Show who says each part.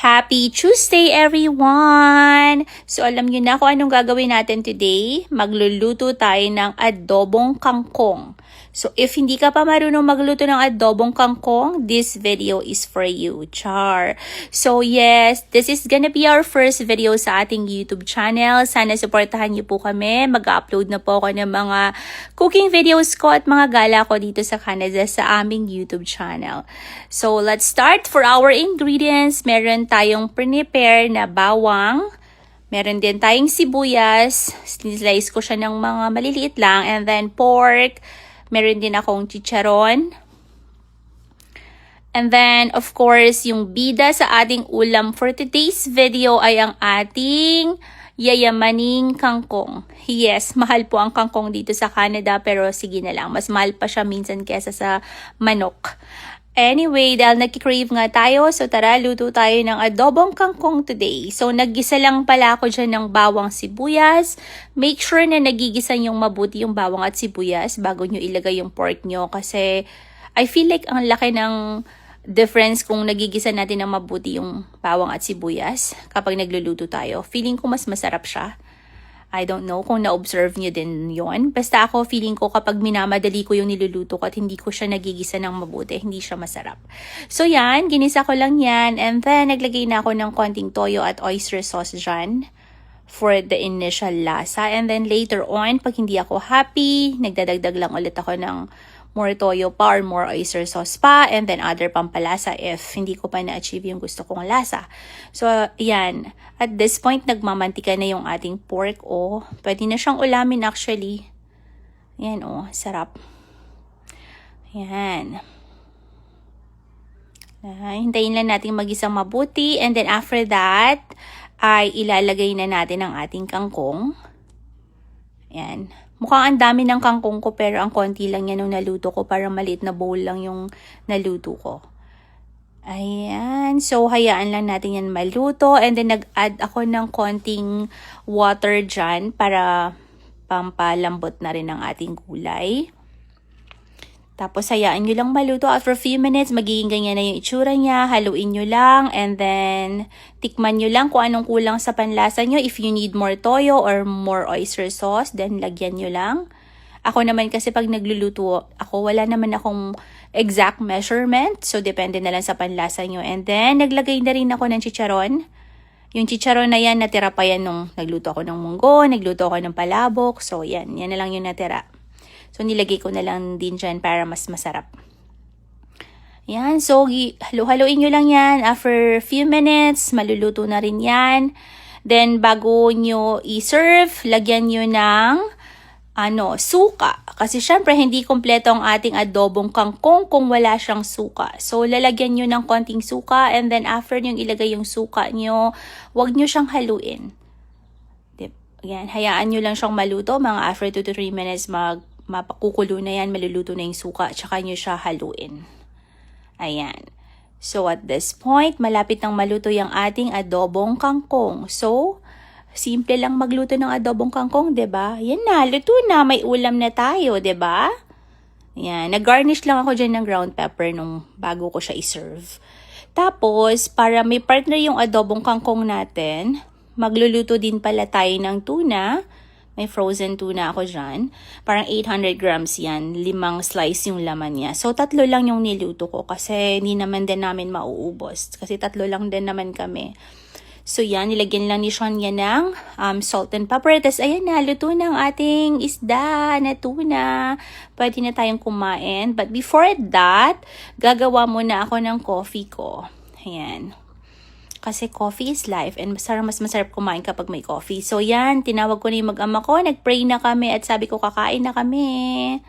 Speaker 1: Happy Tuesday, everyone! So, alam niyo na kung anong gagawin natin today. Magluluto tayo ng adobong kangkong. So, if hindi ka pa marunong magluto ng adobong kangkong, this video is for you. Char! So, yes, this is gonna be our first video sa ating YouTube channel. Sana supportahan niyo po kami. Mag-upload na po ako ng mga cooking videos ko at mga gala ko dito sa Canada sa aming YouTube channel. So, let's start. For our ingredients, meron tayong prepare na bawang. Meron din tayong sibuyas. Slice ko siya ng mga maliliit lang. And then pork. Meron din akong chicharon. And then, of course, yung bida sa ating ulam for today's video ay ang ating yayamaning kangkong. Yes, mahal po ang kangkong dito sa Canada, pero sige na lang. Mas mahal pa siya minsan kesa sa manok. Anyway, dahil nagki-crave nga tayo, so tara, luto tayo ng adobong kangkong today. So, naggisa lang pala ako dyan ng bawang sibuyas. Make sure na nagigisa yung mabuti yung bawang at sibuyas bago nyo ilagay yung pork nyo. Kasi, I feel like ang laki ng difference kung nagigisa natin ng mabuti yung bawang at sibuyas kapag nagluluto tayo. Feeling ko mas masarap siya. I don't know kung na-observe niyo din yon. Basta ako, feeling ko kapag minamadali ko yung niluluto ko at hindi ko siya nagigisa ng mabuti, hindi siya masarap. So yan, ginisa ko lang yan. And then, naglagay na ako ng konting toyo at oyster sauce dyan for the initial lasa. And then later on, pag hindi ako happy, nagdadagdag lang ulit ako ng more toyo pa or more oyster sauce pa, and then other pampalasa if hindi ko pa na-achieve yung gusto kong lasa. So, yan. At this point, nagmamantika na yung ating pork. Oh, pwede na siyang ulamin actually. Yan, oh, sarap. Yan. Hintayin lang natin magisang mabuti. And then after that, ay ilalagay na natin ang ating kangkong. Yan. Mukhang ang dami ng kangkong ko pero ang konti lang yan nung naluto ko. Parang maliit na bowl lang yung naluto ko. Ayan. So, hayaan lang natin yan maluto. And then, nag-add ako ng konting water dyan para pampalambot na rin ang ating gulay. Tapos, hayaan nyo lang maluto. After a few minutes, magiging ganyan na yung itsura niya. Haluin nyo lang. And then, tikman nyo lang kung anong kulang sa panlasa nyo. If you need more toyo or more oyster sauce, then lagyan nyo lang. Ako naman kasi pag nagluluto ako, wala naman akong exact measurement. So, depende na lang sa panlasa nyo. And then, naglagay na rin ako ng chicharon. Yung chicharon na yan, natira pa yan nung nagluto ako ng munggo, nagluto ako ng palabok. So, yan. Yan na lang yung natira. So, nilagay ko na lang din dyan para mas masarap. Yan. So, halo-haloin nyo lang yan. After few minutes, maluluto na rin yan. Then, bago nyo i-serve, lagyan nyo ng suka. Kasi, syempre, hindi kompleto ang ating adobong kangkong kung wala siyang suka. So, lalagyan nyo ng konting suka. And then, after nyo ilagay yung suka nyo, huwag nyo siyang haluin. Yan. Hayaan nyo lang siyang maluto. Mga after 2 to 3 minutes, mapakukulo na yan, maluluto na yung suka, tsaka nyo siya haluin. Ayan. So, at this point, malapit nang maluto yung ating adobong kangkong. So, simple lang magluto ng adobong kangkong, 'di ba? Yan na, luto na, may ulam na tayo, 'di ba? Yan, nag-garnish lang ako dyan ng ground pepper nung bago ko siya i-serve. Tapos, para may partner yung adobong kangkong natin, magluluto din pala tayo ng tuna. May frozen tuna ako dyan. Parang 800 grams yan. 5 slice yung laman niya. So, 3 lang yung niluto ko kasi hindi naman din namin mauubos. Kasi 3 lang din naman kami. So, yan. Nilagyan lang ni Sean yan ng salt and pepper. Tapos, ayan na. Luto na ang ating isda na tuna. Pwede na tayong kumain. But before that, gagawa muna ako ng coffee ko. Ayan. Kasi coffee is life and mas masarap kumain kapag may coffee. So yan, tinawag ko na yung mag-ama ko, nag-pray na kami at sabi ko kakain na kami.